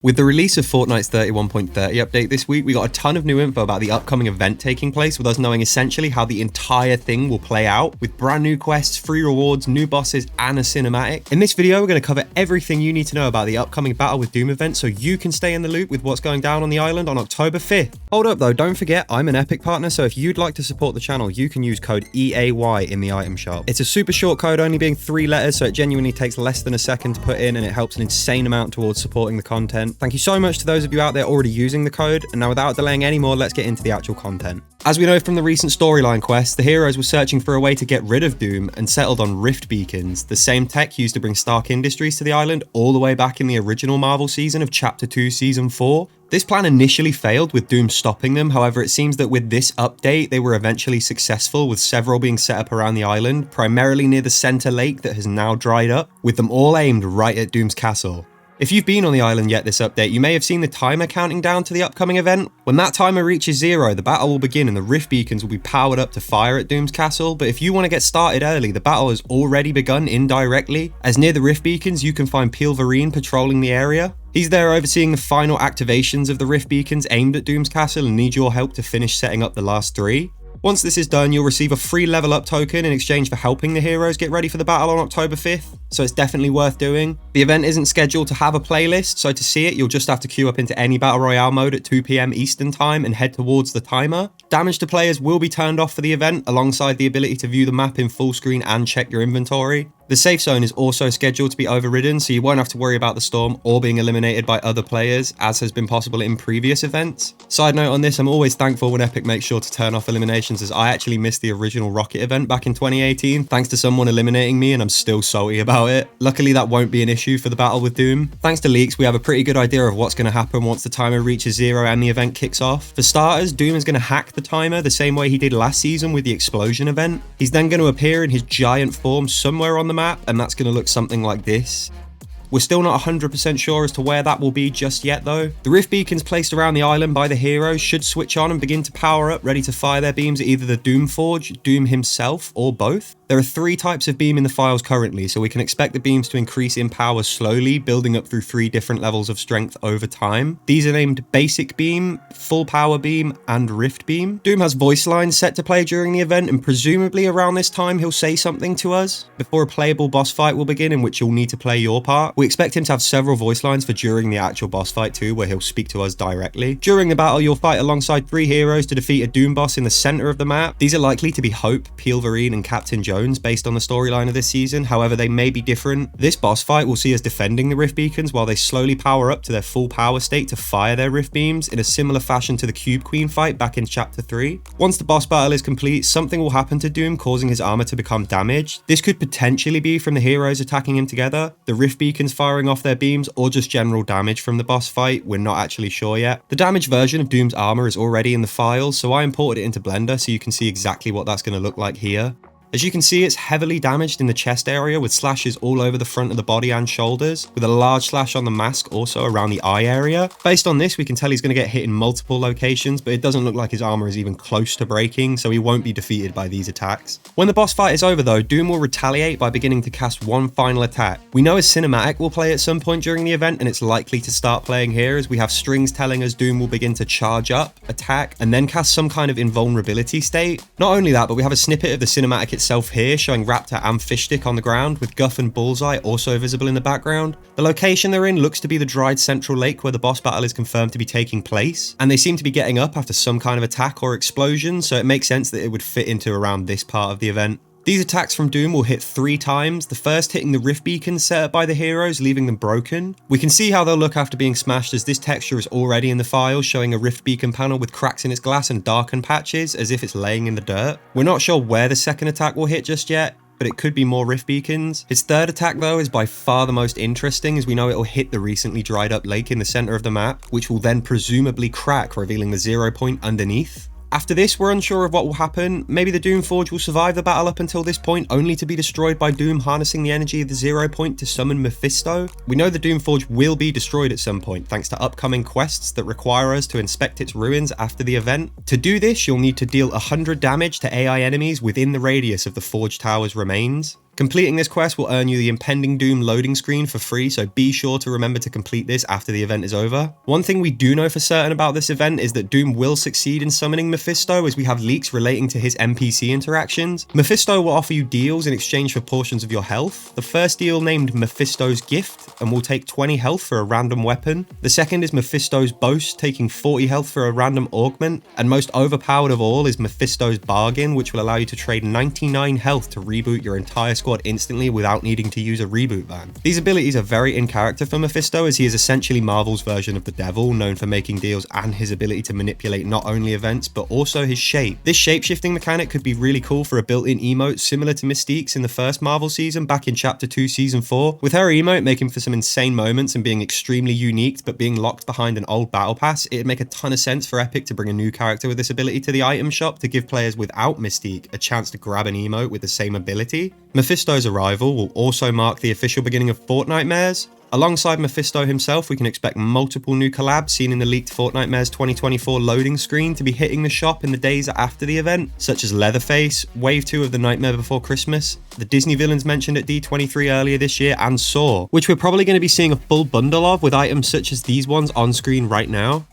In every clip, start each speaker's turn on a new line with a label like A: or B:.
A: With the release of Fortnite's 31.30 update this week, we got a ton of new info about the upcoming event taking place, with us knowing essentially how the entire thing will play out, with brand new quests, free rewards, new bosses, and a cinematic. In this video, we're going to cover everything you need to know about the upcoming Battle with Doom event so you can stay in the loop with what's going down on the island on October 5th. Hold up though, don't forget, I'm an Epic partner, so if you'd like to support the channel, you can use code EAY in the item shop. It's a super short code, only being 3 letters, so it genuinely takes less than a second to put in, and it helps an insane amount towards supporting the content. Thank you so much to those of you out there already using the code, and now without delaying any more, let's get into the actual content. As we know from the recent storyline quests, the heroes were searching for a way to get rid of Doom and settled on rift beacons, the same tech used to bring Stark Industries to the island all the way back in the original Marvel season of Chapter 2 Season 4. This plan initially failed with Doom stopping them, however it seems that with this update they were eventually successful, with several being set up around the island, primarily near the center lake that has now dried up, with them all aimed right at Doom's castle. If you've been on the island yet this update, you may have seen the timer counting down to the upcoming event. When that timer reaches 0, the battle will begin and the rift beacons will be powered up to fire at Doom's castle, but if you want to get started early, the battle has already begun indirectly, as near the rift beacons you can find Pilvarine patrolling the area. He's there overseeing the final activations of the rift beacons aimed at Doom's castle and needs your help to finish setting up the last 3. Once this is done, you'll receive a free level up token in exchange for helping the heroes get ready for the battle on October 5th, so it's definitely worth doing. The event isn't scheduled to have a playlist, so to see it, you'll just have to queue up into any Battle Royale mode at 2 PM Eastern Time and head towards the timer. Damage to players will be turned off for the event, alongside the ability to view the map in full screen and check your inventory. The safe zone is also scheduled to be overridden, so you won't have to worry about the storm or being eliminated by other players, as has been possible in previous events. Side note on this, I'm always thankful when Epic makes sure to turn off eliminations, as I actually missed the original Rocket event back in 2018, thanks to someone eliminating me, and I'm still salty about it. Luckily, that won't be an issue for the Battle with Doom. Thanks to leaks, we have a pretty good idea of what's going to happen once the timer reaches 0 and the event kicks off. For starters, Doom is going to hack the timer the same way he did last season with the explosion event. He's then going to appear in his giant form somewhere on the map, and that's going to look something like this. We're still not 100% sure as to where that will be just yet though. The rift beacons placed around the island by the heroes should switch on and begin to power up, ready to fire their beams at either the Doom Forge, Doom himself, or both. There are 3 types of beam in the files currently, so we can expect the beams to increase in power slowly, building up through 3 different levels of strength over time. These are named Basic Beam, Full Power Beam, and Rift Beam. Doom has voice lines set to play during the event, and presumably around this time he'll say something to us, before a playable boss fight will begin in which you'll need to play your part. We expect him to have several voice lines for during the actual boss fight too, where he'll speak to us directly. During the battle, you'll fight alongside 3 heroes to defeat a Doom boss in the center of the map. These are likely to be Hope, Pilvarine, and Captain Jones based on the storyline of this season, however they may be different. This boss fight will see us defending the rift beacons while they slowly power up to their full power state to fire their rift beams in a similar fashion to the Cube Queen fight back in Chapter 3. Once the boss battle is complete, something will happen to Doom, causing his armor to become damaged. This could potentially be from the heroes attacking him together, the rift beacons firing off their beams, or just general damage from the boss fight. We're not actually sure yet. The damaged version of Doom's armor is already in the files, so I imported it into Blender so you can see exactly what that's going to look like here. As you can see, it's heavily damaged in the chest area with slashes all over the front of the body and shoulders, with a large slash on the mask also around the eye area. Based on this, we can tell he's going to get hit in multiple locations, but it doesn't look like his armor is even close to breaking, so he won't be defeated by these attacks. When the boss fight is over though, Doom will retaliate by beginning to cast one final attack. We know his cinematic will play at some point during the event, and it's likely to start playing here, as we have strings telling us Doom will begin to charge up, attack, and then cast some kind of invulnerability state. Not only that, but we have a snippet of the cinematic itself here, showing Raptor and Fishstick on the ground, with Guff and Bullseye also visible in the background. The location they're in looks to be the dried central lake where the boss battle is confirmed to be taking place, and they seem to be getting up after some kind of attack or explosion, so it makes sense that it would fit into around this part of the event. These attacks from Doom will hit 3 times, the first hitting the rift beacons set up by the heroes, leaving them broken. We can see how they'll look after being smashed, as this texture is already in the files, showing a rift beacon panel with cracks in its glass and darkened patches as if it's laying in the dirt. We're not sure where the second attack will hit just yet, but it could be more rift beacons. His third attack though is by far the most interesting, as we know it'll hit the recently dried up lake in the center of the map, which will then presumably crack, revealing the 0 point underneath. After this, we're unsure of what will happen. Maybe the Doom Forge will survive the battle up until this point, only to be destroyed by Doom harnessing the energy of the 0 point to summon Mephisto. We know the Doom Forge will be destroyed at some point, thanks to upcoming quests that require us to inspect its ruins after the event. To do this, you'll need to deal 100 damage to AI enemies within the radius of the Forge Tower's remains. Completing this quest will earn you the impending doom loading screen for free, so be sure to remember to complete this after the event is over. One thing we do know for certain about this event is that Doom will succeed in summoning Mephisto, as we have leaks relating to his NPC interactions. Mephisto will offer you deals in exchange for portions of your health. The first deal named Mephisto's Gift and will take 20 health for a random weapon. The second is Mephisto's Boast, taking 40 health for a random augment. And most overpowered of all is Mephisto's Bargain, which will allow you to trade 99 health to reboot your entire squad instantly without needing to use a reboot van. These abilities are very in character for Mephisto, as he is essentially Marvel's version of the devil, known for making deals and his ability to manipulate not only events but also his shape. This shape-shifting mechanic could be really cool for a built-in emote similar to Mystique's in the first Marvel season back in Chapter 2 Season 4, with her emote making for some insane moments and being extremely unique but being locked behind an old battle pass. It'd make a ton of sense for Epic to bring a new character with this ability to the item shop to give players without Mystique a chance to grab an emote with the same ability. Mephisto's arrival will also mark the official beginning of Fortnitemares. Alongside Mephisto himself, we can expect multiple new collabs seen in the leaked Fortnitemares 2024 loading screen to be hitting the shop in the days after the event, such as Leatherface, Wave 2 of The Nightmare Before Christmas, the Disney villains mentioned at D23 earlier this year, and Saw, which we're probably going to be seeing a full bundle of with items such as these ones on screen right now.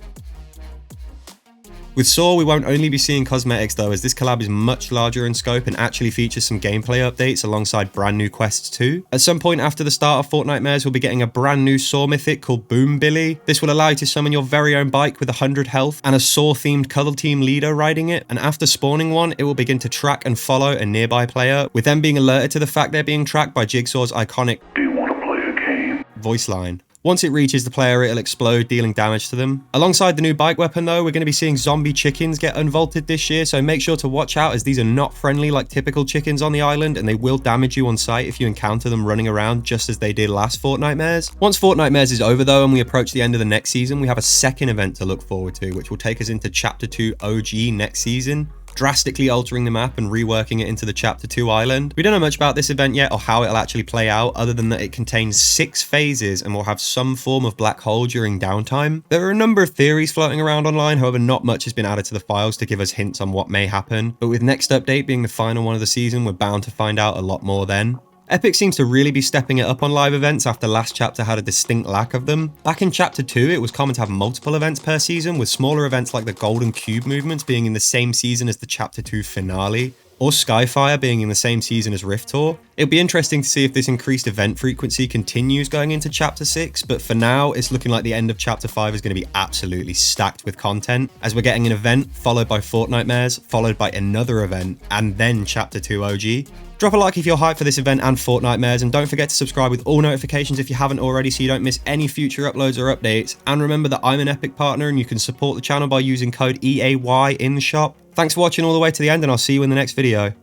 A: With Saw, we won't only be seeing cosmetics though, as this collab is much larger in scope and actually features some gameplay updates alongside brand new quests too. At some point after the start of Fortnitemares, we'll be getting a brand new Saw mythic called Boom Billy. This will allow you to summon your very own bike with 100 health and a Saw themed cuddle team leader riding it, and after spawning one, it will begin to track and follow a nearby player, with them being alerted to the fact they're being tracked by Jigsaw's iconic "Do you want to play a game?" voice line. Once it reaches the player, it'll explode, dealing damage to them. Alongside the new bike weapon though, we're going to be seeing zombie chickens get unvaulted this year, so make sure to watch out, as these are not friendly like typical chickens on the island, and they will damage you on sight if you encounter them running around, just as they did last Fortnitemares. Once Fortnitemares is over though, and we approach the end of the next season, we have a second event to look forward to, which will take us into Chapter 2 OG next season, drastically altering the map and reworking it into the Chapter 2 island. We don't know much about this event yet or how it'll actually play out, other than that it contains 6 phases and will have some form of black hole during downtime. There are a number of theories floating around online, however not much has been added to the files to give us hints on what may happen, but with next update being the final one of the season, we're bound to find out a lot more then. Epic seems to really be stepping it up on live events after last chapter had a distinct lack of them. Back in Chapter 2, it was common to have multiple events per season, with smaller events like the Golden Cube movements being in the same season as the Chapter 2 finale, or Skyfire being in the same season as Rift Tour. It'll be interesting to see if this increased event frequency continues going into Chapter 6, but for now, it's looking like the end of Chapter 5 is going to be absolutely stacked with content, as we're getting an event followed by Fortnitemares, followed by another event, and then Chapter 2 OG. Drop a like if you're hyped for this event and Fortnitemares, and don't forget to subscribe with all notifications if you haven't already so you don't miss any future uploads or updates. And remember that I'm an Epic partner and you can support the channel by using code EAY in the shop. Thanks for watching all the way to the end, and I'll see you in the next video.